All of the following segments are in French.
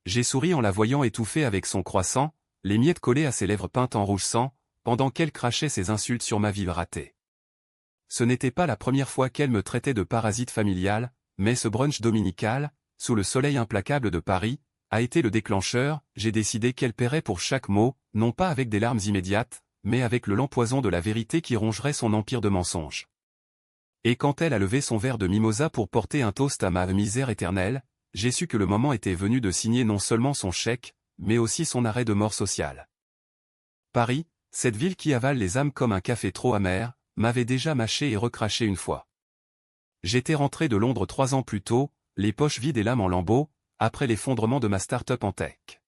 J'ai souri en la voyant étouffer avec son croissant, les miettes collées à ses lèvres peintes en rouge sang, pendant qu'elle crachait ses insultes sur ma vie ratée. Ce n'était pas la première fois qu'elle me traitait de parasite familial, mais ce brunch dominical, sous le soleil implacable de Paris, a été le déclencheur. J'ai décidé qu'elle paierait pour chaque mot, non pas avec des larmes immédiates, mais avec le lent poison de la vérité qui rongerait son empire de mensonges. Et quand elle a levé son verre de mimosa pour porter un toast à ma misère éternelle, j'ai su que le moment était venu de signer non seulement son chèque, mais aussi son arrêt de mort sociale. Paris, cette ville qui avale les âmes comme un café trop amer, m'avait déjà mâché et recraché une fois. J'étais rentré de Londres 3 ans plus tôt, les poches vides et l'âme en lambeaux, après l'effondrement de ma start-up en tech.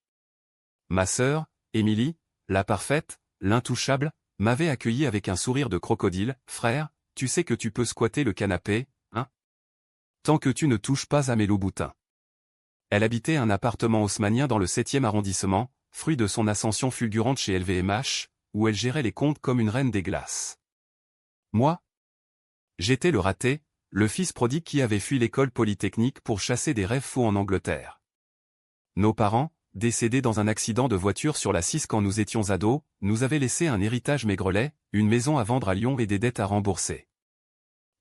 Ma sœur, Émilie, la parfaite, l'intouchable, m'avait accueilli avec un sourire de crocodile. « Frère, tu sais que tu peux squatter le canapé, hein? Tant que tu ne touches pas à mes loups-boutins. » Elle habitait un appartement haussmannien dans le 7e arrondissement, fruit de son ascension fulgurante chez LVMH, où elle gérait les comptes comme une reine des glaces. Moi? J'étais le raté, le fils prodigue qui avait fui l'école polytechnique pour chasser des rêves fous en Angleterre. Nos parents, décédés dans un accident de voiture sur la 6 quand nous étions ados, nous avaient laissé un héritage maigrelet, une maison à vendre à Lyon et des dettes à rembourser.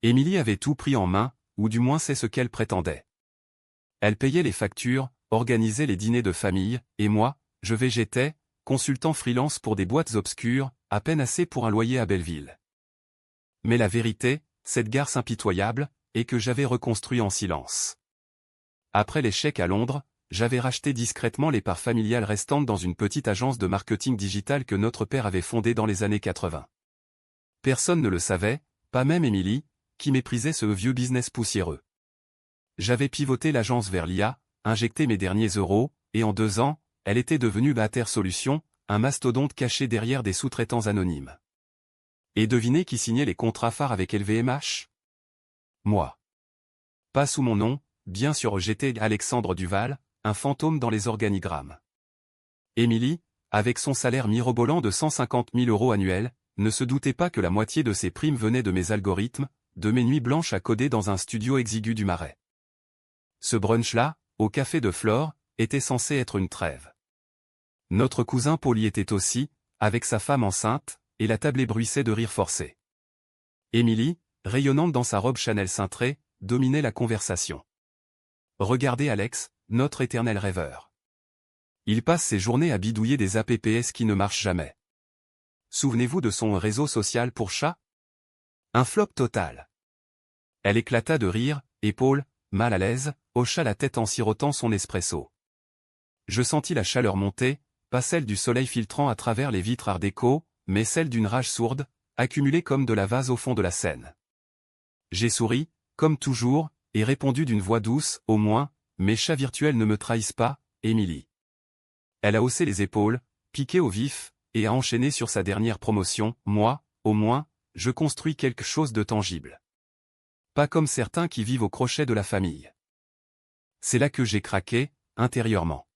Émilie avait tout pris en main, ou du moins c'est ce qu'elle prétendait. Elle payait les factures, organisait les dîners de famille, et moi, je végétais, consultant freelance pour des boîtes obscures, à peine assez pour un loyer à Belleville. Mais la vérité, cette garce impitoyable, est que j'avais reconstruit en silence. Après l'échec à Londres, j'avais racheté discrètement les parts familiales restantes dans une petite agence de marketing digital que notre père avait fondée dans les années 80. Personne ne le savait, pas même Émilie, qui méprisait ce vieux business poussiéreux. J'avais pivoté l'agence vers l'IA, injecté mes derniers euros, et en 2 ans, elle était devenue Bater Solutions, un mastodonte caché derrière des sous-traitants anonymes. Et devinez qui signait les contrats phares avec LVMH? Moi. Pas sous mon nom, bien sûr j'étais Alexandre Duval, un fantôme dans les organigrammes. Émilie, avec son salaire mirobolant de 150 000 € annuels, ne se doutait pas que la moitié de ses primes venaient de mes algorithmes, de mes nuits blanches à coder dans un studio exigu du Marais. Ce brunch-là, au café de Flore, était censé être une trêve. Notre cousin Paul y était aussi, avec sa femme enceinte, et la table ébruissait de rires forcés. Émilie, rayonnante dans sa robe Chanel cintrée, dominait la conversation. Regardez Alex, notre éternel rêveur. Il passe ses journées à bidouiller des apps qui ne marchent jamais. Souvenez-vous de son réseau social pour chats? Un flop total. Elle éclata de rire, et Paul, mal à l'aise, hocha la tête en sirotant son espresso. Je sentis la chaleur monter, pas celle du soleil filtrant à travers les vitres art déco, mais celle d'une rage sourde, accumulée comme de la vase au fond de la Seine. J'ai souri, comme toujours, et répondu d'une voix douce, au moins, mes chats virtuels ne me trahissent pas, Émilie. Elle a haussé les épaules, piqué au vif, et a enchaîné sur sa dernière promotion. Moi, au moins, je construis quelque chose de tangible. Pas comme certains qui vivent au crochet de la famille. C'est là que j'ai craqué, intérieurement.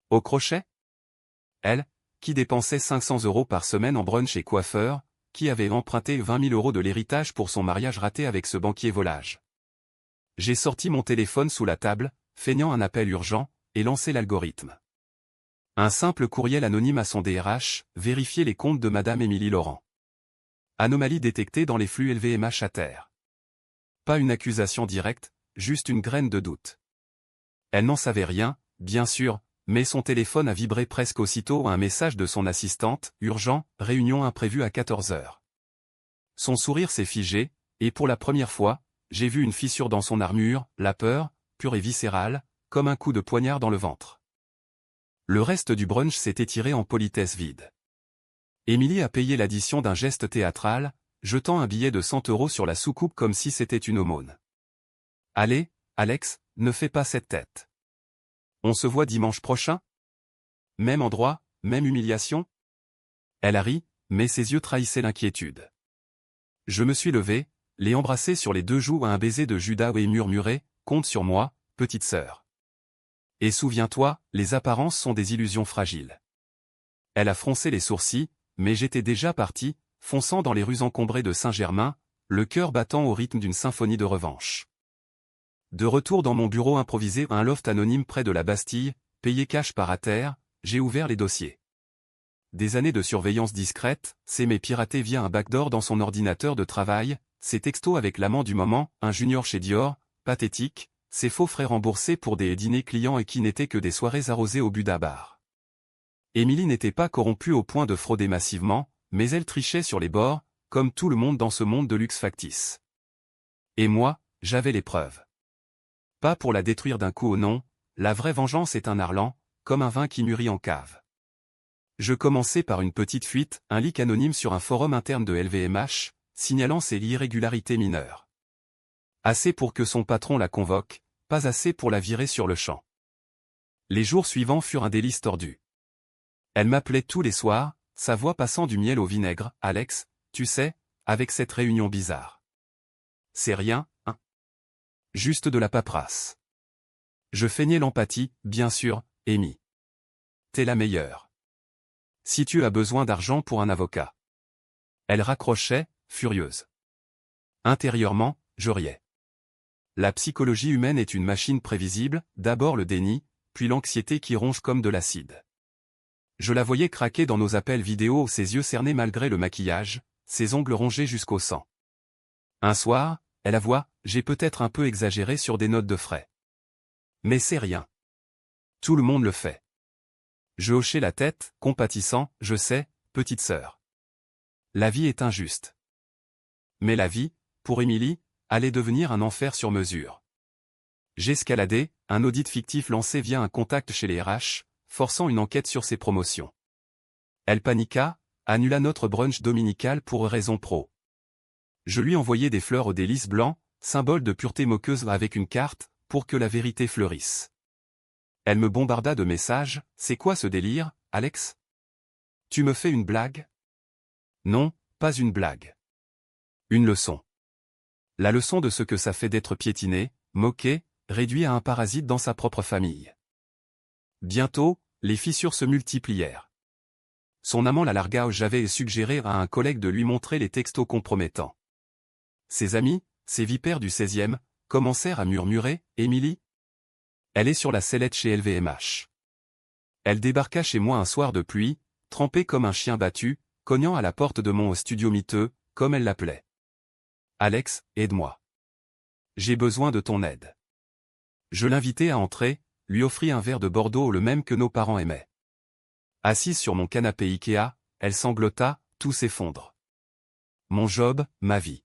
Au crochet? Elle, qui dépensait 500 € par semaine en brunch et coiffeur, qui avait emprunté 20 000 € de l'héritage pour son mariage raté avec ce banquier volage. J'ai sorti mon téléphone sous la table, feignant un appel urgent, et lancé l'algorithme. Un simple courriel anonyme à son DRH, vérifier les comptes de Madame Émilie Laurent. Anomalie détectée dans les flux LVMH à terre. Pas une accusation directe, juste une graine de doute. Elle n'en savait rien, bien sûr, mais son téléphone a vibré presque aussitôt à un message de son assistante, urgent, réunion imprévue à 14 h. Son sourire s'est figé, et pour la première fois, j'ai vu une fissure dans son armure, la peur, pure et viscérale, comme un coup de poignard dans le ventre. Le reste du brunch s'est étiré en politesse vide. Émilie a payé l'addition d'un geste théâtral, jetant un billet de 100 € sur la soucoupe comme si c'était une aumône. Allez, Alex, ne fais pas cette tête. On se voit dimanche prochain? Même endroit, même humiliation? Elle a ri, mais ses yeux trahissaient l'inquiétude. Je me suis levé, l'ai embrassé sur les 2 joues à un baiser de Judas et murmuré, compte sur moi, petite sœur. Et souviens-toi, les apparences sont des illusions fragiles. Elle a froncé les sourcils, mais j'étais déjà parti, fonçant dans les rues encombrées de Saint-Germain, le cœur battant au rythme d'une symphonie de revanche. De retour dans mon bureau improvisé à un loft anonyme près de la Bastille, payé cash par à terre, j'ai ouvert les dossiers. Des années de surveillance discrète, c'est mes piraté via un backdoor dans son ordinateur de travail, ces textos avec l'amant du moment, un junior chez Dior, pathétique, ces faux frais remboursés pour des dîners clients et qui n'étaient que des soirées arrosées au Buda Bar. Émilie n'était pas corrompue au point de frauder massivement, mais elle trichait sur les bords, comme tout le monde dans ce monde de luxe factice. Et moi, j'avais les preuves. Pas pour la détruire d'un coup au non, la vraie vengeance est un harlan, comme un vin qui mûrit en cave. Je commençais par une petite fuite, un leak anonyme sur un forum interne de LVMH, signalant ses irrégularités mineures. Assez pour que son patron la convoque, pas assez pour la virer sur le champ. Les jours suivants furent un délice tordu. Elle m'appelait tous les soirs, sa voix passant du miel au vinaigre, « Alex, tu sais, avec cette réunion bizarre. C'est rien, hein? Juste de la paperasse. » Je feignais l'empathie, bien sûr, Amy. T'es la meilleure. Si tu as besoin d'argent pour un avocat. Elle raccrochait, furieuse. Intérieurement, je riais. La psychologie humaine est une machine prévisible, d'abord le déni, puis l'anxiété qui ronge comme de l'acide. Je la voyais craquer dans nos appels vidéo, ses yeux cernés malgré le maquillage, ses ongles rongés jusqu'au sang. Un soir, elle avoua, j'ai peut-être un peu exagéré sur des notes de frais. Mais c'est rien. Tout le monde le fait. Je hochai la tête, compatissant, je sais, petite sœur. La vie est injuste. Mais la vie, pour Émilie, allait devenir un enfer sur mesure. J'escaladai, un audit fictif lancé via un contact chez les RH, forçant une enquête sur ses promotions. Elle paniqua, annula notre brunch dominical pour raison pro. Je lui envoyai des fleurs au délice blanc, symbole de pureté moqueuse avec une carte, pour que la vérité fleurisse. Elle me bombarda de messages, c'est quoi ce délire, Alex? Tu me fais une blague? Non, pas une blague. Une leçon. La leçon de ce que ça fait d'être piétiné, moqué, réduit à un parasite dans sa propre famille. Bientôt, les fissures se multiplièrent. Son amant la largua, j'avais suggéré à un collègue de lui montrer les textos compromettants. Ses amis, ces vipères du 16e, commencèrent à murmurer, Émilie? Elle est sur la sellette chez LVMH. Elle débarqua chez moi un soir de pluie, trempée comme un chien battu, cognant à la porte de mon studio miteux, comme elle l'appelait. Alex, aide-moi. J'ai besoin de ton aide. Je l'invitai à entrer, lui offris un verre de Bordeaux le même que nos parents aimaient. Assise sur mon canapé Ikea, elle sanglota, tout s'effondre. Mon job, ma vie.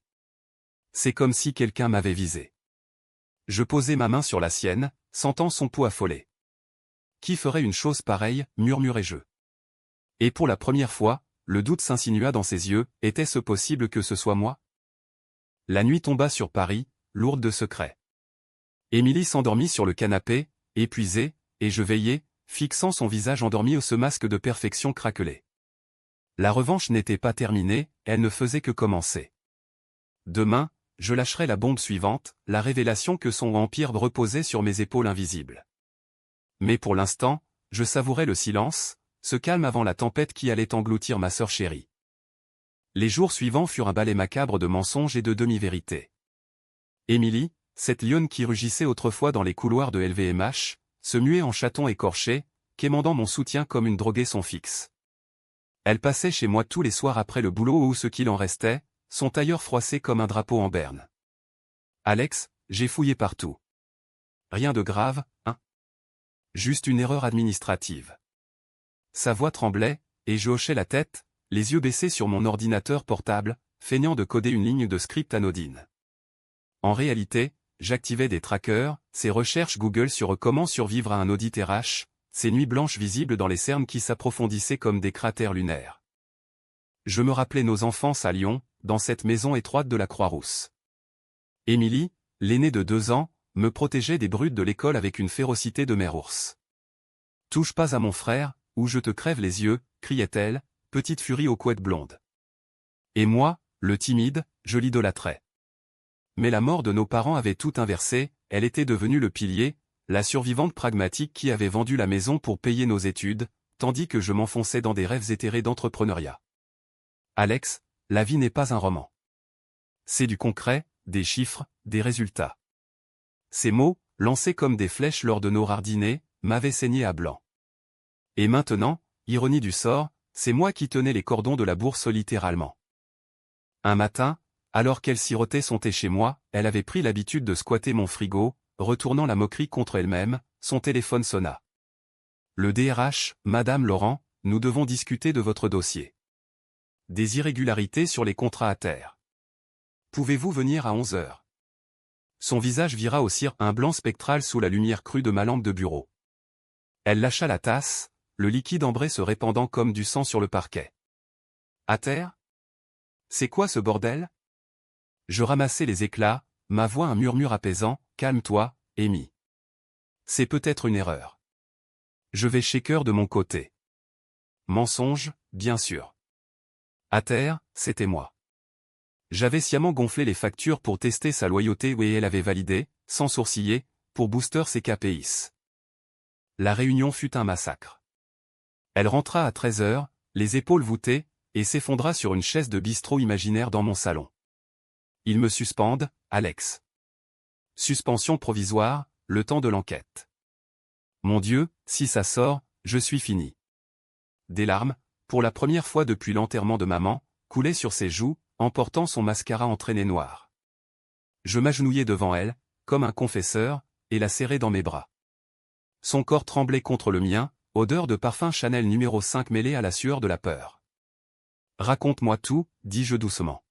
C'est comme si quelqu'un m'avait visé. Je posai ma main sur la sienne, sentant son pouls affolé. Qui ferait une chose pareille, murmurai-je. Et pour la première fois, le doute s'insinua dans ses yeux, était-ce possible que ce soit moi? La nuit tomba sur Paris, lourde de secrets. Émilie s'endormit sur le canapé, épuisée, et je veillai, fixant son visage endormi au ce masque de perfection craquelé. La revanche n'était pas terminée, elle ne faisait que commencer. Demain, je lâcherai la bombe suivante, la révélation que son empire reposait sur mes épaules invisibles. Mais pour l'instant, je savourais le silence, ce calme avant la tempête qui allait engloutir ma sœur chérie. Les jours suivants furent un balai macabre de mensonges et de demi-vérités. Émilie, cette lionne qui rugissait autrefois dans les couloirs de LVMH, se muait en chaton écorché, quémandant mon soutien comme une droguée son fixe. Elle passait chez moi tous les soirs après le boulot ou ce qu'il en restait, son tailleur froissé comme un drapeau en berne. Alex, j'ai fouillé partout. Rien de grave, hein? Juste une erreur administrative. Sa voix tremblait, et je hochais la tête, les yeux baissés sur mon ordinateur portable, feignant de coder une ligne de script anodine. En réalité, j'activais des trackers, ces recherches Google sur comment survivre à un audit RH, ces nuits blanches visibles dans les cernes qui s'approfondissaient comme des cratères lunaires. Je me rappelais nos enfances à Lyon, dans cette maison étroite de la Croix-Rousse. Émilie, l'aînée de 2 ans, me protégeait des brutes de l'école avec une férocité de mère ours. « Touche pas à mon frère, ou je te crève les yeux », criait-elle, petite furie aux couettes blondes. Et moi, le timide, je l'idolâtrais. Mais la mort de nos parents avait tout inversé, elle était devenue le pilier, la survivante pragmatique qui avait vendu la maison pour payer nos études, tandis que je m'enfonçais dans des rêves éthérés d'entrepreneuriat. Alex, la vie n'est pas un roman. C'est du concret, des chiffres, des résultats. Ces mots, lancés comme des flèches lors de nos rares dîners, m'avait saigné à blanc. Et maintenant, ironie du sort, c'est moi qui tenais les cordons de la bourse littéralement. Un matin, alors qu'elle sirotait son thé chez moi, elle avait pris l'habitude de squatter mon frigo, retournant la moquerie contre elle-même, son téléphone sonna. Le DRH, Madame Laurent, nous devons discuter de votre dossier. Des irrégularités sur les contrats à terre. Pouvez-vous venir à 11 heures? Son visage vira aussi un blanc spectral sous la lumière crue de ma lampe de bureau. Elle lâcha la tasse, le liquide ambré se répandant comme du sang sur le parquet. À terre? C'est quoi ce bordel? Je ramassai les éclats, ma voix un murmure apaisant, calme-toi, Amy. C'est peut-être une erreur. Je vais shaker de mon côté. Mensonge, bien sûr. À terre, c'était moi. J'avais sciemment gonflé les factures pour tester sa loyauté et elle avait validé, sans sourciller, pour booster ses KPIs. La réunion fut un massacre. Elle rentra à 13 heures, les épaules voûtées, et s'effondra sur une chaise de bistrot imaginaire dans mon salon. Ils me suspendent, Alex. Suspension provisoire, le temps de l'enquête. Mon Dieu, si ça sort, je suis fini. Des larmes, pour la première fois depuis l'enterrement de maman, coulaient sur ses joues, emportant son mascara entraîné noir. Je m'agenouillai devant elle, comme un confesseur, et la serrai dans mes bras. Son corps tremblait contre le mien, odeur de parfum Chanel numéro 5 mêlée à la sueur de la peur. Raconte-moi tout, dis-je doucement.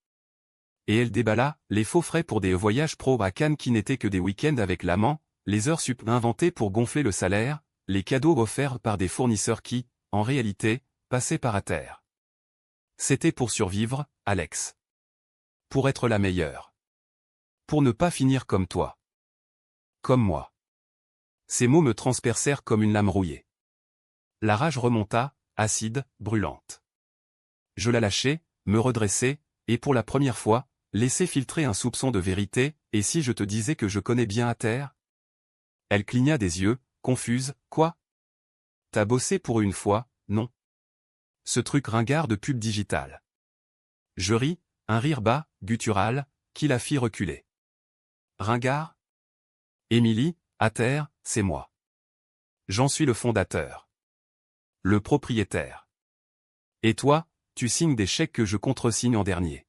Et elle déballa, les faux frais pour des voyages pro à Cannes qui n'étaient que des week-ends avec l'amant, les heures sup inventées pour gonfler le salaire, les cadeaux offerts par des fournisseurs qui, en réalité, passaient par à terre. C'était pour survivre, Alex. Pour être la meilleure. Pour ne pas finir comme toi. Comme moi. Ces mots me transpercèrent comme une lame rouillée. La rage remonta, acide, brûlante. Je la lâchai, me redressai, et pour la première fois, laissai filtrer un soupçon de vérité, et si je te disais que je connais bien à terre? Elle cligna des yeux, confuse, quoi? T'as bossé pour une fois, non? Ce truc ringard de pub digital. Je ris, un rire bas, guttural, qui la fit reculer. Ringard? Émilie, à terre, c'est moi. J'en suis le fondateur. Le propriétaire. Et toi, tu signes des chèques que je contresigne en dernier.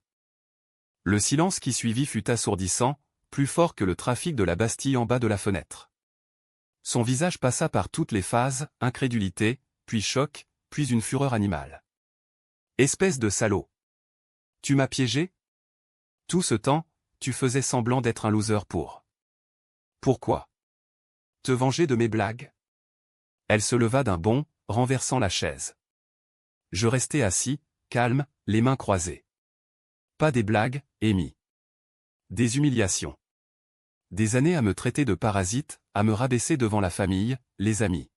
Le silence qui suivit fut assourdissant, plus fort que le trafic de la Bastille en bas de la fenêtre. Son visage passa par toutes les phases, incrédulité, puis choc, puis une fureur animale. Espèce de salaud. Tu m'as piégé? Tout ce temps, tu faisais semblant d'être un loser pour. Pourquoi? Te venger de mes blagues? Elle se leva d'un bond, renversant la chaise. Je restai assis, calme, les mains croisées. Pas des blagues, Amy. Des humiliations. Des années à me traiter de parasite, à me rabaisser devant la famille, les amis.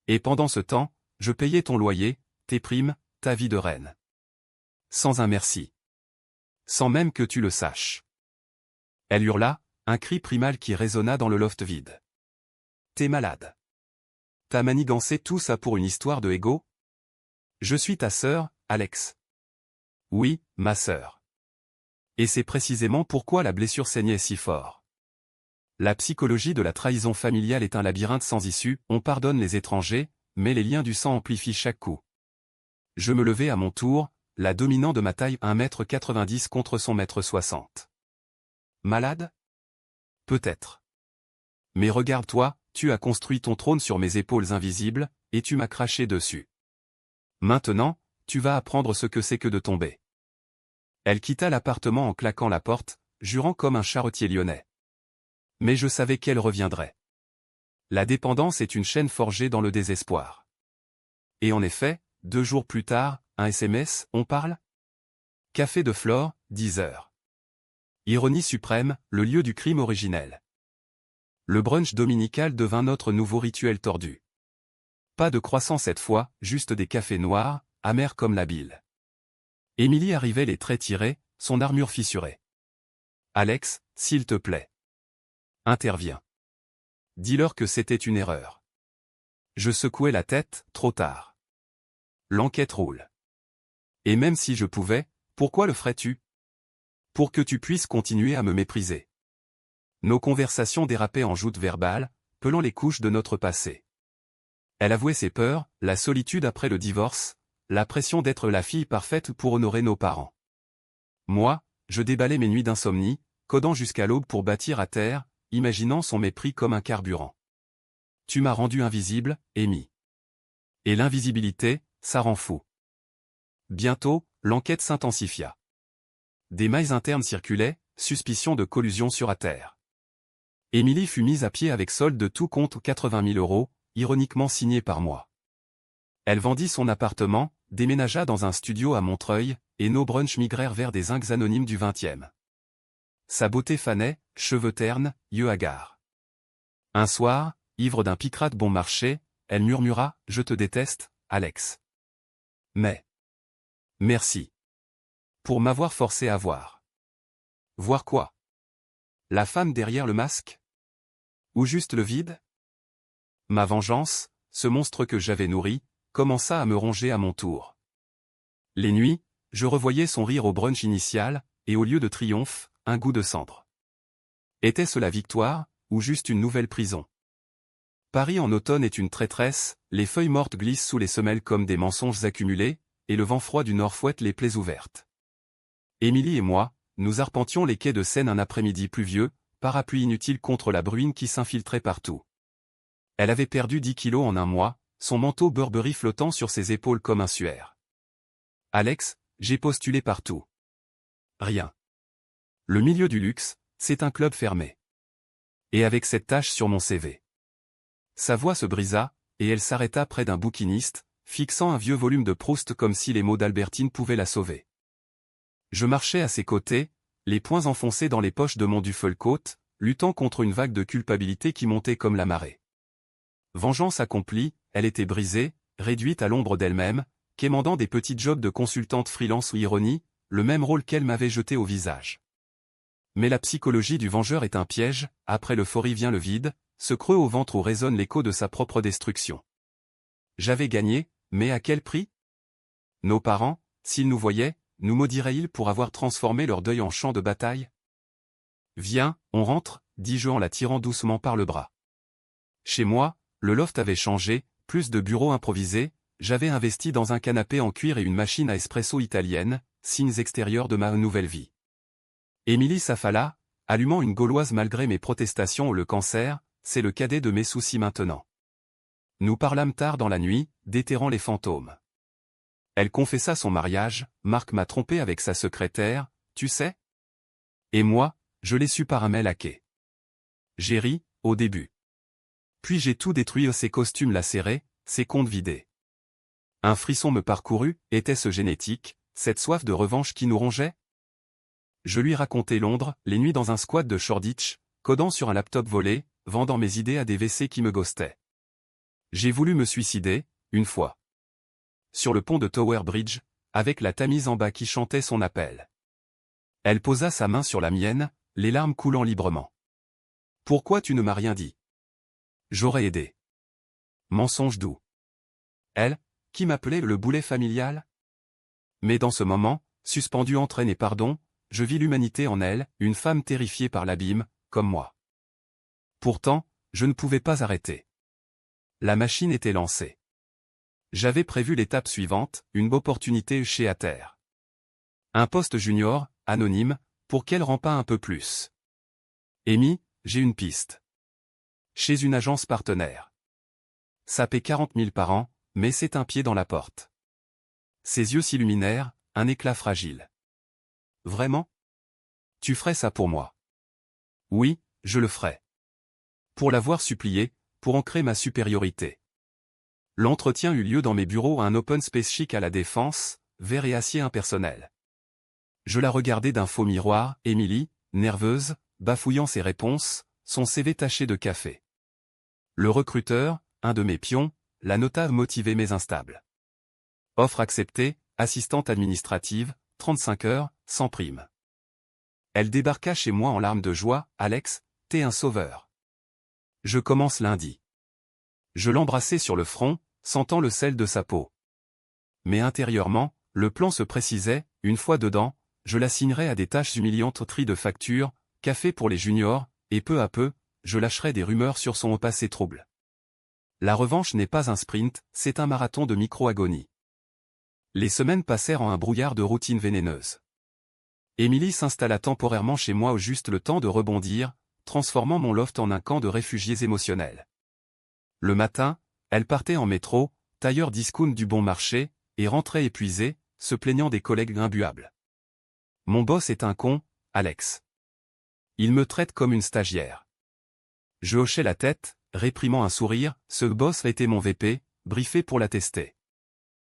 Et pendant ce temps, je payais ton loyer, tes primes, ta vie de reine. Sans un merci. Sans même que tu le saches. Elle hurla, un cri primal qui résonna dans le loft vide. T'es malade. T'as manigancé tout ça pour une histoire de égo? Je suis ta sœur, Alex. Oui, ma sœur. Et c'est précisément pourquoi la blessure saignait si fort. La psychologie de la trahison familiale est un labyrinthe sans issue, on pardonne les étrangers, mais les liens du sang amplifient chaque coup. Je me levai à mon tour, la dominant de ma taille 1,90 m contre son 1,60 m. Malade? Peut-être. Mais regarde-toi, tu as construit ton trône sur mes épaules invisibles, et tu m'as craché dessus. Maintenant, tu vas apprendre ce que c'est que de tomber. Elle quitta l'appartement en claquant la porte, jurant comme un charretier lyonnais. Mais je savais qu'elle reviendrait. La dépendance est une chaîne forgée dans le désespoir. Et en effet, 2 jours plus tard, un SMS, on parle? Café de Flore, 10 heures. Ironie suprême, le lieu du crime originel. Le brunch dominical devint notre nouveau rituel tordu. Pas de croissant cette fois, juste des cafés noirs, amers comme la bile. Émilie arrivait les traits tirés, son armure fissurée. Alex, s'il te plaît. Interviens. Dis-leur que c'était une erreur. Je secouai la tête, trop tard. L'enquête roule. Et même si je pouvais, pourquoi le ferais-tu? Pour que tu puisses continuer à me mépriser. Nos conversations dérapaient en joutes verbales, pelant les couches de notre passé. Elle avouait ses peurs, la solitude après le divorce, la pression d'être la fille parfaite pour honorer nos parents. Moi, je déballais mes nuits d'insomnie, codant jusqu'à l'aube pour bâtir à terre, imaginant son mépris comme un carburant. Tu m'as rendu invisible, Amy. Et l'invisibilité, ça rend fou. Bientôt, l'enquête s'intensifia. Des mailles internes circulaient, suspicion de collusion sur à terre. Émilie fut mise à pied avec solde de tout compte 80 000 €, ironiquement signé par moi. Elle vendit son appartement, déménagea dans un studio à Montreuil, et nos brunchs migrèrent vers des zincs anonymes du 20e. Sa beauté fanait, cheveux ternes, yeux hagards. Un soir, ivre d'un picrate bon marché, elle murmura « Je te déteste, Alex. Mais. Merci. Pour m'avoir forcé à voir. » Voir quoi? La femme derrière le masque? Ou juste le vide? Ma vengeance, ce monstre que j'avais nourri, commença à me ronger à mon tour. Les nuits, je revoyais son rire au brunch initial, et au lieu de triomphe, un goût de cendre. Était-ce la victoire, ou juste une nouvelle prison? Paris en automne est une traîtresse, les feuilles mortes glissent sous les semelles comme des mensonges accumulés, et le vent froid du nord fouette les plaies ouvertes. Émilie et moi, nous arpentions les quais de Seine un après-midi pluvieux, parapluie inutile contre la bruine qui s'infiltrait partout. Elle avait perdu 10 kilos en un mois, son manteau Burberry flottant sur ses épaules comme un suaire. Alex, j'ai postulé partout. Rien. Le milieu du luxe, c'est un club fermé. Et avec cette tache sur mon CV. Sa voix se brisa, et elle s'arrêta près d'un bouquiniste, fixant un vieux volume de Proust comme si les mots d'Albertine pouvaient la sauver. Je marchais à ses côtés, les poings enfoncés dans les poches de mon duffel-coat, luttant contre une vague de culpabilité qui montait comme la marée. Vengeance accomplie, elle était brisée, réduite à l'ombre d'elle-même, quémandant des petits jobs de consultante freelance ou ironie, le même rôle qu'elle m'avait jeté au visage. Mais la psychologie du vengeur est un piège, après l'euphorie vient le vide, ce creux au ventre où résonne l'écho de sa propre destruction. J'avais gagné, mais à quel prix? Nos parents, s'ils nous voyaient, nous maudiraient-ils pour avoir transformé leur deuil en champ de bataille? Viens, on rentre, dis-je en la tirant doucement par le bras. Chez moi, le loft avait changé, plus de bureaux improvisés, j'avais investi dans un canapé en cuir et une machine à espresso italienne, signes extérieurs de ma nouvelle vie. Émilie s'affala, allumant une gauloise malgré mes protestations. Le cancer, c'est le cadet de mes soucis maintenant. Nous parlâmes tard dans la nuit, déterrant les fantômes. Elle confessa son mariage, Marc m'a trompé avec sa secrétaire, tu sais? Et moi, je l'ai su par un mail hacké. J'ai ri, au début. Puis j'ai tout détruit, ses costumes lacérés, ses comptes vidés. Un frisson me parcourut, était-ce génétique, cette soif de revanche qui nous rongeait? Je lui racontai Londres, les nuits dans un squat de Shoreditch, codant sur un laptop volé, vendant mes idées à des WC qui me ghostaient. J'ai voulu me suicider, une fois. Sur le pont de Tower Bridge, avec la Tamise en bas qui chantait son appel. Elle posa sa main sur la mienne, les larmes coulant librement. Pourquoi tu ne m'as rien dit? J'aurais aidé. Mensonge doux. Elle, qui m'appelait le boulet familial? Mais dans ce moment, suspendu entre haine et pardon, je vis l'humanité en elle, une femme terrifiée par l'abîme, comme moi. Pourtant, je ne pouvais pas arrêter. La machine était lancée. J'avais prévu l'étape suivante, une opportunité chez à terre. Un poste junior, anonyme, pour qu'elle rampe un peu plus. Amy, j'ai une piste. Chez une agence partenaire. Ça paie 40 000 par an, mais c'est un pied dans la porte. Ses yeux s'illuminèrent, un éclat fragile. Vraiment? Tu ferais ça pour moi? Oui, je le ferais. Pour l'avoir supplié, pour ancrer ma supériorité. L'entretien eut lieu dans mes bureaux à un open space chic à la Défense, verre et acier impersonnel. Je la regardais d'un faux miroir, Émilie, nerveuse, bafouillant ses réponses, son CV taché de café. Le recruteur, un de mes pions, la nota motivée mais instable. Offre acceptée, assistante administrative, 35 heures, sans prime. Elle débarqua chez moi en larmes de joie, Alex, t'es un sauveur. Je commence lundi. Je l'embrassai sur le front, sentant le sel de sa peau. Mais intérieurement, le plan se précisait, une fois dedans, je l'assignerais à des tâches humiliantes au tri de factures, café pour les juniors, et peu à peu, je lâcherais des rumeurs sur son passé trouble. La revanche n'est pas un sprint, c'est un marathon de micro-agonie. Les semaines passèrent en un brouillard de routine vénéneuse. Émilie s'installa temporairement chez moi au juste le temps de rebondir, transformant mon loft en un camp de réfugiés émotionnels. Le matin, elle partait en métro, tailleur discount du bon marché, et rentrait épuisée, se plaignant des collègues imbuables. Mon boss est un con, Alex. Il me traite comme une stagiaire. Je hochais la tête, réprimant un sourire, ce boss était mon VP, briefé pour la tester.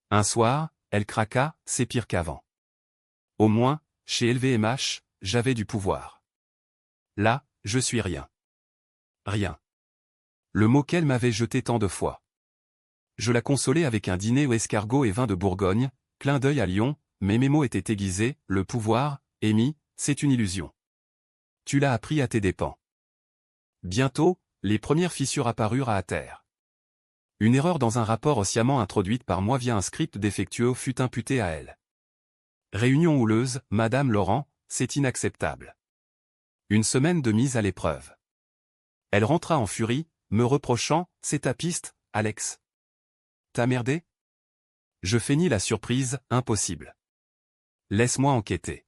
Un soir, elle craqua, c'est pire qu'avant. Au moins, chez LVMH, j'avais du pouvoir. Là, je suis rien. Rien. Le mot qu'elle m'avait jeté tant de fois. Je la consolais avec un dîner aux escargots et vin de Bourgogne, clin d'œil à Lyon, mais mes mots étaient aiguisés, le pouvoir, Amy, c'est une illusion. Tu l'as appris à tes dépens. Bientôt, les premières fissures apparurent à terre. Une erreur dans un rapport sciemment introduite par moi via un script défectueux fut imputée à elle. Réunion houleuse, Madame Laurent, c'est inacceptable. Une semaine de mise à l'épreuve. Elle rentra en furie, me reprochant, c'est ta piste, Alex. T'as merdé? Je feignis la surprise, impossible. Laisse-moi enquêter.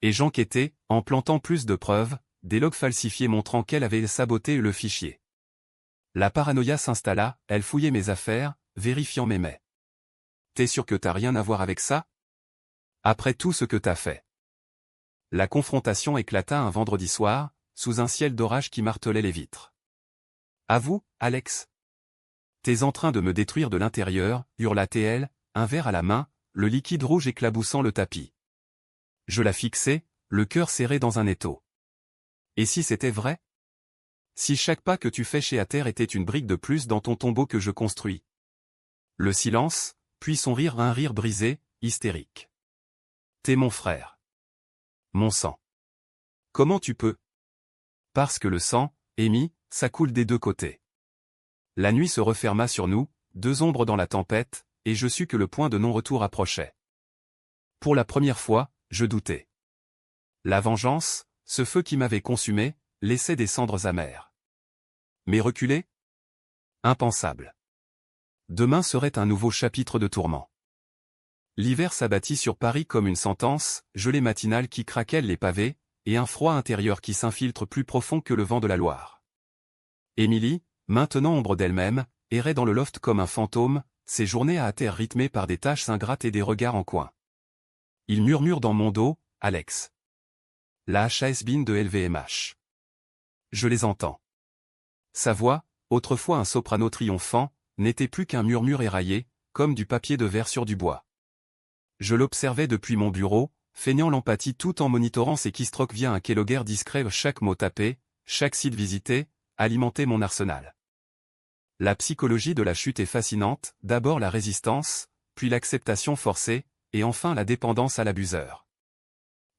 Et j'enquêtai, en plantant plus de preuves, des logs falsifiés montrant qu'elle avait saboté le fichier. La paranoïa s'installa, elle fouillait mes affaires, vérifiant mes mails. T'es sûr que t'as rien à voir avec ça? Après tout ce que t'as fait. La confrontation éclata un vendredi soir, sous un ciel d'orage qui martelait les vitres. À vous, Alex. T'es en train de me détruire de l'intérieur, hurla-t-elle, un verre à la main, le liquide rouge éclaboussant le tapis. Je la fixai, le cœur serré dans un étau. Et si c'était vrai? Si chaque pas que tu fais chez Ater était une brique de plus dans ton tombeau que je construis. Le silence, puis son rire, un rire brisé, hystérique. T'es mon frère. Mon sang. Comment tu peux? Parce que le sang, Amy, ça coule des deux côtés. La nuit se referma sur nous, deux ombres dans la tempête, et je sus que le point de non-retour approchait. Pour la première fois, je doutais. La vengeance, ce feu qui m'avait consumé, laissait des cendres amères. Mais reculer? Impensable. Demain serait un nouveau chapitre de tourment. L'hiver s'abattit sur Paris comme une sentence, gelée matinale qui craquelle les pavés, et un froid intérieur qui s'infiltre plus profond que le vent de la Loire. Émilie, maintenant ombre d'elle-même, errait dans le loft comme un fantôme, ses journées à terre rythmées par des tâches ingrates et des regards en coin. Il murmure dans mon dos, Alex. La HAS-BIN de LVMH. Je les entends. Sa voix, autrefois un soprano triomphant, n'était plus qu'un murmure éraillé, comme du papier de verre sur du bois. Je l'observais depuis mon bureau, feignant l'empathie tout en monitorant ses keystrokes via un keylogger discret, chaque mot tapé, chaque site visité, alimentait mon arsenal. La psychologie de la chute est fascinante, d'abord la résistance, puis l'acceptation forcée, et enfin la dépendance à l'abuseur.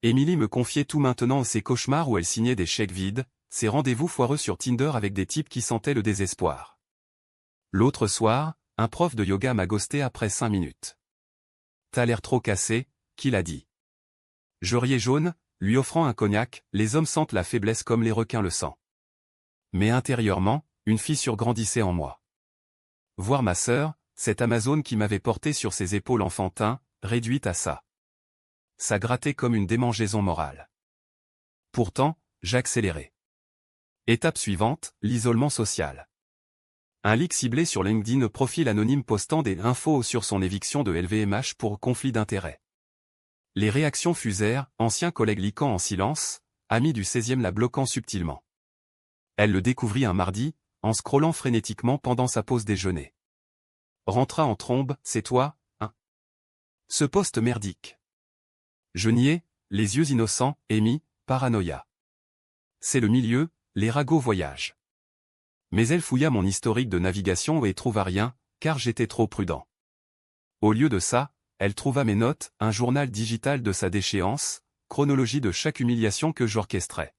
Émilie me confiait tout maintenant ses cauchemars où elle signait des chèques vides, ses rendez-vous foireux sur Tinder avec des types qui sentaient le désespoir. L'autre soir, un prof de yoga m'a ghosté après 5 minutes. T'as l'air trop cassé, qui l'a dit? Je riais jaune, lui offrant un cognac, les hommes sentent la faiblesse comme les requins le sentent. Mais intérieurement, une fissure grandissait en moi. Voir ma sœur, cette Amazone qui m'avait porté sur ses épaules enfantin, réduite à ça. Ça grattait comme une démangeaison morale. Pourtant, j'accélérais. Étape suivante, l'isolement social. Un leak ciblé sur LinkedIn, profil anonyme postant des infos sur son éviction de LVMH pour conflit d'intérêts. Les réactions fusèrent, anciens collègues liquant en silence, amis du 16e la bloquant subtilement. Elle le découvrit un mardi, en scrollant frénétiquement pendant sa pause déjeuner. Rentra en trombe, c'est toi, hein? Ce poste merdique. Je niais, les yeux innocents, Amy, paranoïa. C'est le milieu, les ragots voyagent. Mais elle fouilla mon historique de navigation et trouva rien, car j'étais trop prudent. Au lieu de ça, elle trouva mes notes, un journal digital de sa déchéance, chronologie de chaque humiliation que j'orchestrais.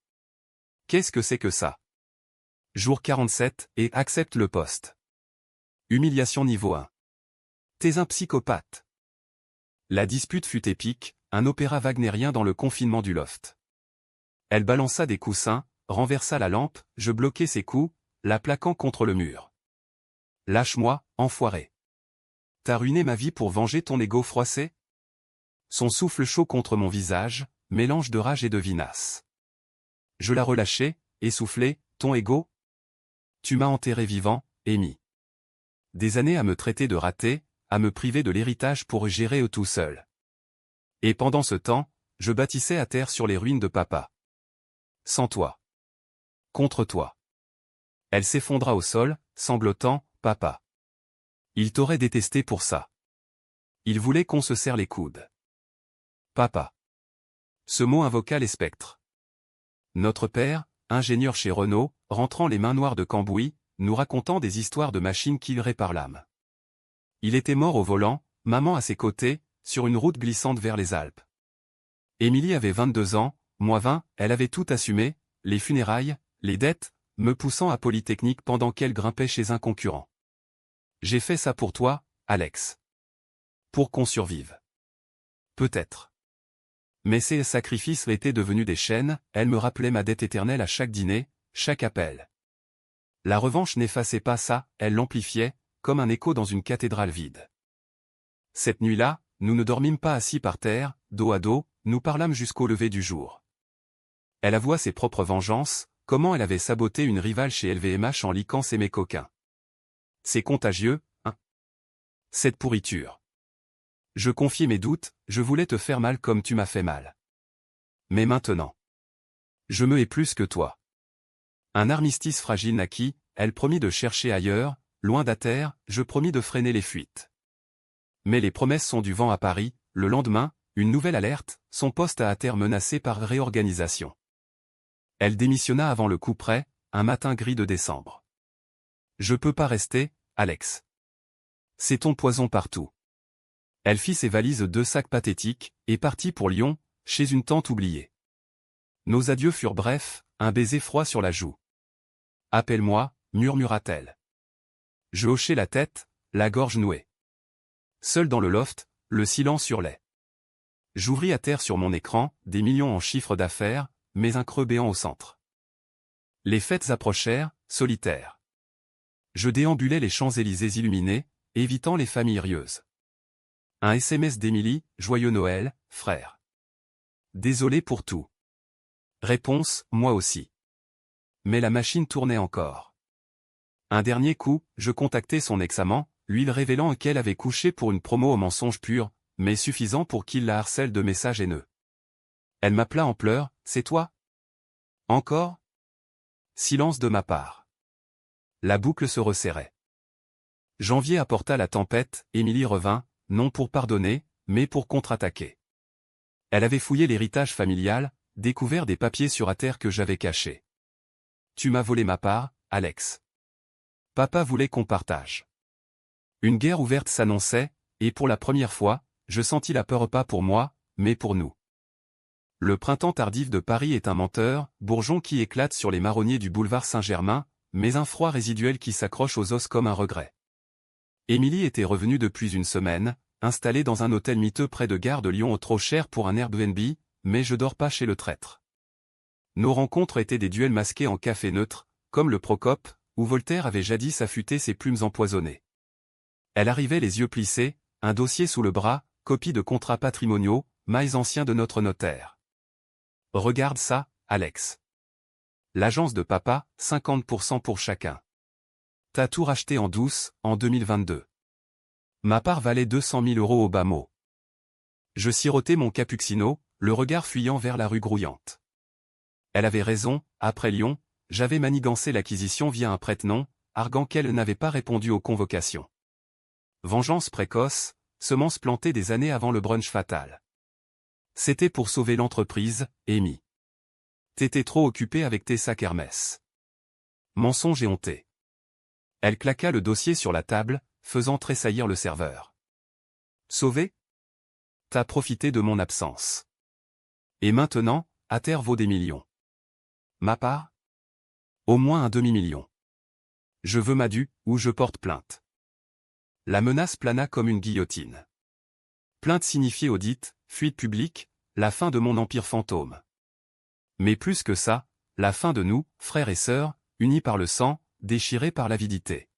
Qu'est-ce que c'est que ça? Jour 47, et accepte le poste. Humiliation niveau 1. T'es un psychopathe. La dispute fut épique, un opéra wagnérien dans le confinement du loft. Elle balança des coussins, renversa la lampe, je bloquai ses coups, la plaquant contre le mur. Lâche-moi, enfoiré. T'as ruiné ma vie pour venger ton ego froissé? Son souffle chaud contre mon visage, mélange de rage et de vinasse. Je la relâchai, essoufflé, ton ego? Tu m'as enterré vivant, Amy. Des années à me traiter de raté, à me priver de l'héritage pour gérer tout seul. Et pendant ce temps, je bâtissais à terre sur les ruines de papa. Sans toi. Contre toi. Elle s'effondra au sol, sanglotant, papa. Il t'aurait détesté pour ça. Il voulait qu'on se serre les coudes. Papa. Ce mot invoqua les spectres. Notre père, ingénieur chez Renault, rentrant les mains noires de cambouis, nous racontant des histoires de machines qu'il répare l'âme. Il était mort au volant, maman à ses côtés, sur une route glissante vers les Alpes. Émilie avait 22 ans, moi 20, elle avait tout assumé, les funérailles, les dettes, me poussant à Polytechnique pendant qu'elle grimpait chez un concurrent. J'ai fait ça pour toi, Alex. Pour qu'on survive. Peut-être. Mais ces sacrifices étaient devenus des chaînes, elle me rappelait ma dette éternelle à chaque dîner, chaque appel. La revanche n'effaçait pas ça, elle l'amplifiait, comme un écho dans une cathédrale vide. Cette nuit-là, nous ne dormîmes pas assis par terre, dos à dos, nous parlâmes jusqu'au lever du jour. Elle avoua ses propres vengeances, comment elle avait saboté une rivale chez LVMH en liquant ses mets coquins. C'est contagieux, hein? Cette pourriture. Je confiai mes doutes, je voulais te faire mal comme tu m'as fait mal. Mais maintenant. Je me hais plus que toi. Un armistice fragile naquit, elle promit de chercher ailleurs, loin d'Ater, je promis de freiner les fuites. Mais les promesses sont du vent à Paris, le lendemain, une nouvelle alerte, son poste à Ater menacé par réorganisation. Elle démissionna avant le coup près, un matin gris de décembre. Je peux pas rester, Alex. C'est ton poison partout. Elle fit ses valises 2 sacs pathétiques, et partit pour Lyon, chez une tante oubliée. Nos adieux furent brefs, un baiser froid sur la joue. Appelle-moi, murmura-t-elle. Je hochai la tête, la gorge nouée. Seul dans le loft, le silence hurlait. J'ouvris à terre sur mon écran, des millions en chiffre d'affaires, mais un creux béant au centre. Les fêtes approchèrent, solitaires. Je déambulais les Champs-Élysées illuminés, évitant les familles rieuses. Un SMS d'Émilie, joyeux Noël, frère. Désolé pour tout. Réponse, moi aussi. Mais la machine tournait encore. Un dernier coup, je contactai son ex-amant, lui révélant qu'elle avait couché pour une promo au mensonge pur, mais suffisant pour qu'il la harcèle de messages haineux. Elle m'appela en pleurs, c'est toi? Encore? Silence de ma part. La boucle se resserrait. Janvier apporta la tempête, Émilie revint, non pour pardonner, mais pour contre-attaquer. Elle avait fouillé l'héritage familial, découvert des papiers sur Ater que j'avais cachés. Tu m'as volé ma part, Alex. Papa voulait qu'on partage. Une guerre ouverte s'annonçait, et pour la première fois, je sentis la peur pas pour moi, mais pour nous. Le printemps tardif de Paris est un menteur, bourgeon qui éclate sur les marronniers du boulevard Saint-Germain, mais un froid résiduel qui s'accroche aux os comme un regret. Émilie était revenue depuis une semaine, installée dans un hôtel miteux près de Gare de Lyon au trop cher pour un Airbnb, mais je dors pas chez le traître. Nos rencontres étaient des duels masqués en café neutre, comme le Procope, où Voltaire avait jadis affûté ses plumes empoisonnées. Elle arrivait les yeux plissés, un dossier sous le bras, copie de contrats patrimoniaux, mailles anciens de notre notaire. Regarde ça, Alex. L'agence de papa, 50% pour chacun. T'as tout racheté en douce, en 2022. Ma part valait 200 000 € au bas mot. Je sirotais mon cappuccino, le regard fuyant vers la rue grouillante. Elle avait raison, après Lyon, j'avais manigancé l'acquisition via un prête-nom, arguant qu'elle n'avait pas répondu aux convocations. Vengeance précoce, semence plantée des années avant le brunch fatal. C'était pour sauver l'entreprise, Amy. T'étais trop occupé avec tes sacs Hermès. Mensonge éhonté. Elle claqua le dossier sur la table, faisant tressaillir le serveur. Sauvé? T'as profité de mon absence. Et maintenant, Ater vaut des millions. Ma part? Au moins un demi-million. Je veux ma due, ou je porte plainte. La menace plana comme une guillotine. Plainte signifiait audit, fuite publique, la fin de mon empire fantôme. Mais plus que ça, la fin de nous, frères et sœurs, unis par le sang, déchirés par l'avidité.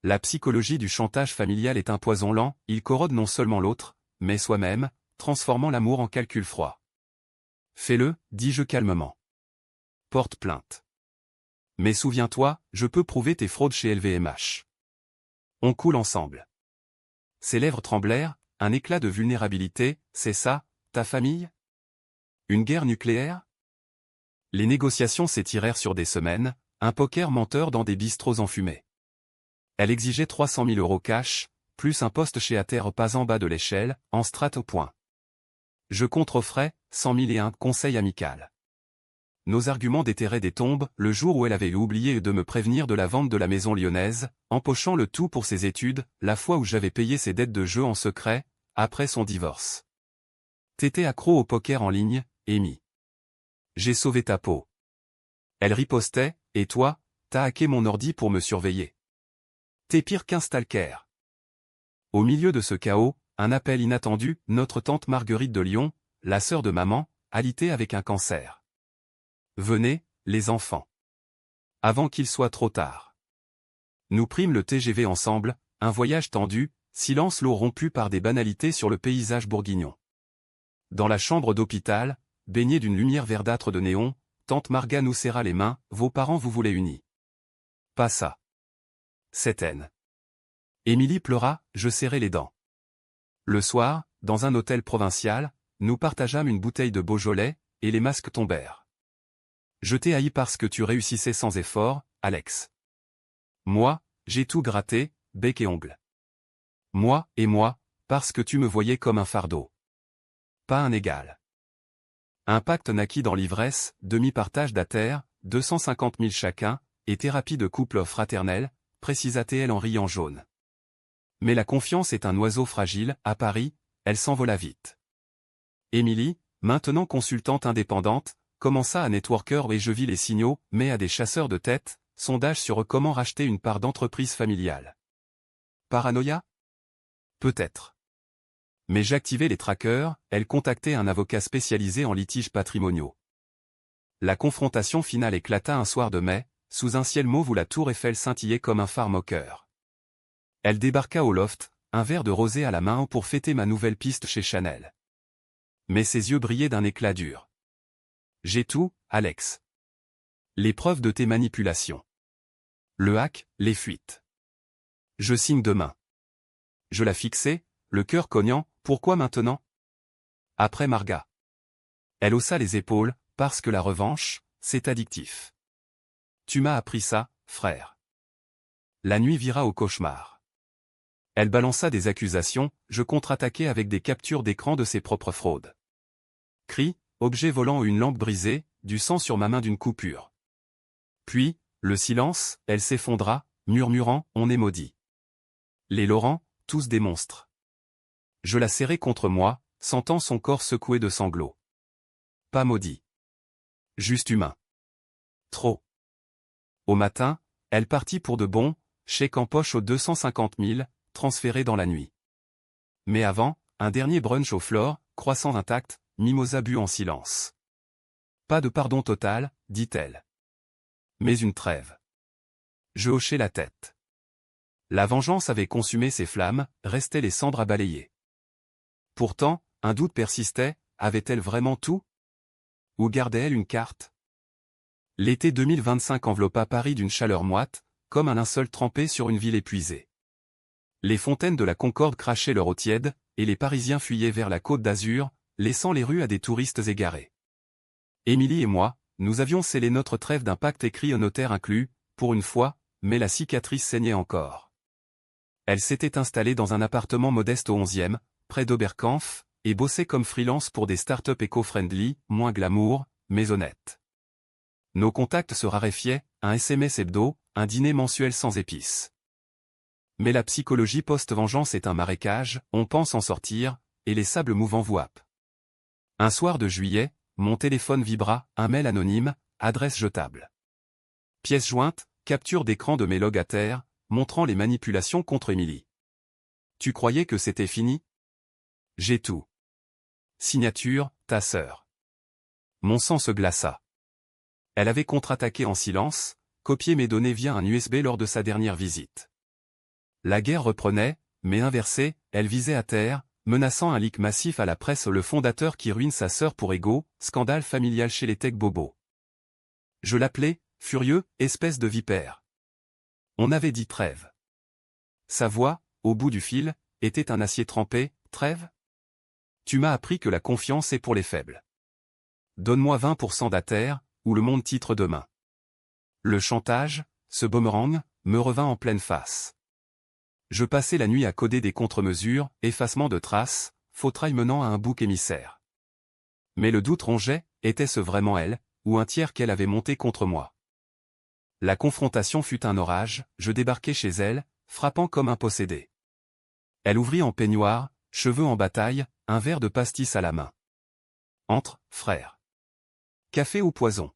La psychologie du chantage familial est un poison lent, il corrode non seulement l'autre, mais soi-même, transformant l'amour en calcul froid. Fais-le, dis-je calmement. Porte plainte. Mais souviens-toi, je peux prouver tes fraudes chez LVMH. On coule ensemble. Ses lèvres tremblèrent, un éclat de vulnérabilité, c'est ça, ta famille? Une guerre nucléaire? Les négociations s'étirèrent sur des semaines, un poker menteur dans des bistrots enfumés. Elle exigeait 300 000 € cash, plus un poste chez ATR pas en bas de l'échelle, en strat au point. Je contre-offrais 100 000 et un conseil amical. Nos arguments déterraient des tombes, le jour où elle avait oublié de me prévenir de la vente de la maison lyonnaise, empochant le tout pour ses études, la fois où j'avais payé ses dettes de jeu en secret, après son divorce. T'étais accro au poker en ligne, Amy. J'ai sauvé ta peau. Elle ripostait, et toi, t'as hacké mon ordi pour me surveiller. T'es pire qu'un stalker. Au milieu de ce chaos, un appel inattendu, notre tante Marguerite de Lyon, la sœur de maman, alitée avec un cancer. Venez, les enfants. Avant qu'il soit trop tard. Nous prîmes le TGV ensemble, un voyage tendu, silence l'eau rompue par des banalités sur le paysage bourguignon. Dans la chambre d'hôpital, baignée d'une lumière verdâtre de néon, tante Marga nous serra les mains, vos parents vous voulaient unis. Pas ça. Cette haine. Émilie pleura, je serrai les dents. Le soir, dans un hôtel provincial, nous partageâmes une bouteille de Beaujolais, et les masques tombèrent. Je t'ai haï parce que tu réussissais sans effort, Alex. Moi, j'ai tout gratté, bec et ongles. Moi, parce que tu me voyais comme un fardeau. Pas un égal. Un pacte naquit dans l'ivresse, demi-partage d'ATR, 250 000 chacun, et thérapie de couple fraternelle, précisa-t-elle en riant jaune. Mais la confiance est un oiseau fragile, à Paris, elle s'envola vite. Émilie, maintenant consultante indépendante, commença à networker et je vis les signaux, mais à des chasseurs de tête, sondage sur comment racheter une part d'entreprise familiale. Paranoïa? Peut-être. Mais j'activais les trackers, elle contactait un avocat spécialisé en litiges patrimoniaux. La confrontation finale éclata un soir de mai, sous un ciel mauve où la tour Eiffel scintillait comme un phare moqueur. Elle débarqua au loft, un verre de rosé à la main pour fêter ma nouvelle piste chez Chanel. Mais ses yeux brillaient d'un éclat dur. J'ai tout, Alex. Les preuves de tes manipulations. Le hack, les fuites. Je signe demain. Je la fixais, le cœur cognant, pourquoi maintenant? Après Marga. Elle haussa les épaules, parce que la revanche, c'est addictif. Tu m'as appris ça, frère. La nuit vira au cauchemar. Elle balança des accusations, je contre-attaquai avec des captures d'écran de ses propres fraudes. Cris, objet volant ou une lampe brisée, du sang sur ma main d'une coupure. Puis, le silence, elle s'effondra, murmurant, on est maudit. Les Laurent, tous des monstres. Je la serrai contre moi, sentant son corps secoué de sanglots. Pas maudit. Juste humain. Trop. Au matin, elle partit pour de bon, chèque en poche aux 250 000, transféré dans la nuit. Mais avant, un dernier brunch au Flore, croissant intact, mimosa bu en silence. Pas de pardon total, dit-elle. Mais une trêve. Je hochai la tête. La vengeance avait consumé ses flammes, restaient les cendres à balayer. Pourtant, un doute persistait, avait-elle vraiment tout? Ou gardait-elle une carte? L'été 2025 enveloppa Paris d'une chaleur moite, comme un linceul trempé sur une ville épuisée. Les fontaines de la Concorde crachaient leur eau tiède, et les Parisiens fuyaient vers la Côte d'Azur, laissant les rues à des touristes égarés. Émilie et moi, nous avions scellé notre trêve d'un pacte écrit au notaire inclus, pour une fois, mais la cicatrice saignait encore. Elle s'était installée dans un appartement modeste au 11e, près d'Oberkampf, et bossait comme freelance pour des startups éco-friendly, moins glamour, mais honnêtes. Nos contacts se raréfiaient, un SMS hebdo, un dîner mensuel sans épices. Mais la psychologie post-vengeance est un marécage, on pense en sortir, et les sables mouvants vous happent. Un soir de juillet, mon téléphone vibra, un mail anonyme, adresse jetable. Pièce jointe, capture d'écran de mes locataires, montrant les manipulations contre Émilie. Tu croyais que c'était fini? J'ai tout. Signature, ta sœur. Mon sang se glaça. Elle avait contre-attaqué en silence, copié mes données via un USB lors de sa dernière visite. La guerre reprenait, mais inversée, elle visait à terre, menaçant un leak massif à la presse. Le fondateur qui ruine sa sœur pour ego, scandale familial chez les tech bobos. Je l'appelais, furieux, espèce de vipère. On avait dit trêve. Sa voix, au bout du fil, était un acier trempé. Trêve? Tu m'as appris que la confiance est pour les faibles. Donne-moi 20% d'Ather, ou le monde titre demain. Le chantage, ce boomerang, me revint en pleine face. Je passais la nuit à coder des contre-mesures, effacement de traces, fautrail menant à un bouc émissaire. Mais le doute rongeait, était-ce vraiment elle, ou un tiers qu'elle avait monté contre moi? La confrontation fut un orage, je débarquai chez elle, frappant comme un possédé. Elle ouvrit en peignoir, cheveux en bataille, un verre de pastis à la main. Entre, frère. Café ou poison?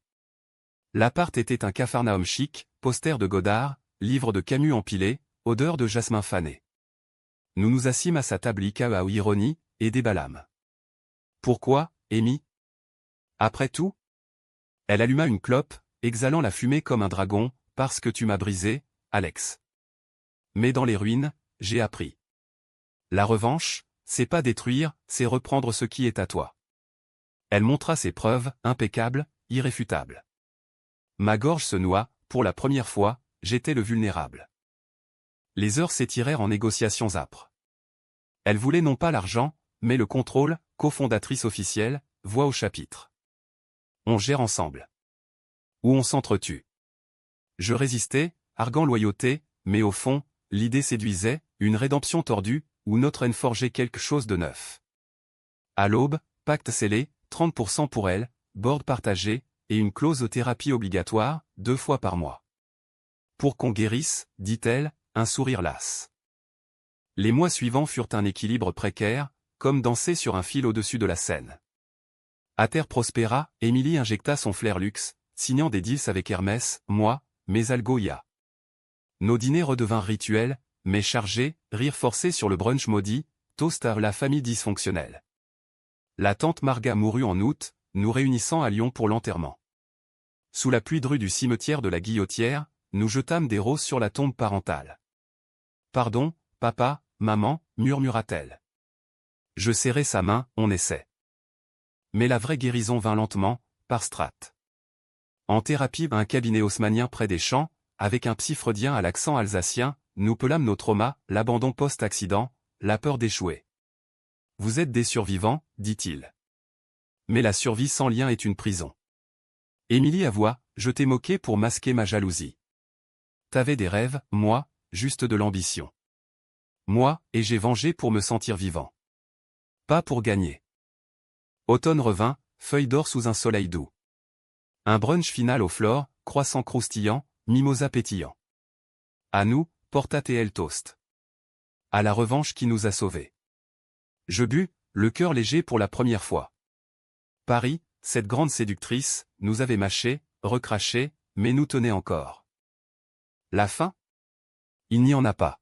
L'appart était un capharnaüm chic, poster de Godard, livre de Camus empilé, odeur de jasmin fané. Nous nous assîmes à sa table à ironie, et déballâmes. Pourquoi, Amy? Après tout? Elle alluma une clope, exhalant la fumée comme un dragon, parce que tu m'as brisé, Alex. Mais dans les ruines, j'ai appris. La revanche, c'est pas détruire, c'est reprendre ce qui est à toi. Elle montra ses preuves, impeccables, irréfutables. Ma gorge se noua, pour la première fois, j'étais le vulnérable. Les heures s'étirèrent en négociations âpres. Elle voulait non pas l'argent, mais le contrôle, cofondatrice officielle, voix au chapitre. On gère ensemble. Ou on s'entretue. Je résistais, arguant loyauté, mais au fond, l'idée séduisait, une rédemption tordue, où notre haine forgeait quelque chose de neuf. À l'aube, pacte scellé, 30% pour elle, board partagé, et une clause de thérapie obligatoire, 2 fois par mois. Pour qu'on guérisse, dit-elle, un sourire lasse. Les mois suivants furent un équilibre précaire, comme danser sur un fil au-dessus de la scène. Ather prospéra, Émilie injecta son flair luxe, signant des deals avec Hermès, moi, mes Algoïa. Nos dîners redevinrent rituels, mais chargés, rire forcé sur le brunch maudit, toast à la famille dysfonctionnelle. La tante Marga mourut en août, nous réunissant à Lyon pour l'enterrement. Sous la pluie drue du cimetière de la Guillotière, nous jetâmes des roses sur la tombe parentale. Pardon, papa, maman, murmura-t-elle. Je serrai sa main, on essaie. Mais la vraie guérison vint lentement, par strates. En thérapie, un cabinet haussmannien près des champs, avec un psy freudien à l'accent alsacien, nous pelâmes nos traumas, l'abandon post-accident, la peur d'échouer. Vous êtes des survivants, dit-il. Mais la survie sans lien est une prison. Émilie avoua, je t'ai moqué pour masquer ma jalousie. T'avais des rêves, moi, juste de l'ambition. Moi, et j'ai vengé pour me sentir vivant. Pas pour gagner. Automne revint, feuilles d'or sous un soleil doux. Un brunch final aux fleurs, croissant croustillant, mimosa pétillant. À nous, porta TL toast. À la revanche qui nous a sauvés. Je bus, le cœur léger pour la première fois. Paris, cette grande séductrice, nous avait mâché, recraché, mais nous tenait encore. La fin? Il n'y en a pas.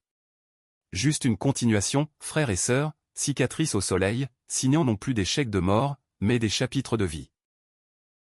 Juste une continuation, frères et sœurs, cicatrices au soleil, signant non plus des chèques de mort, mais des chapitres de vie.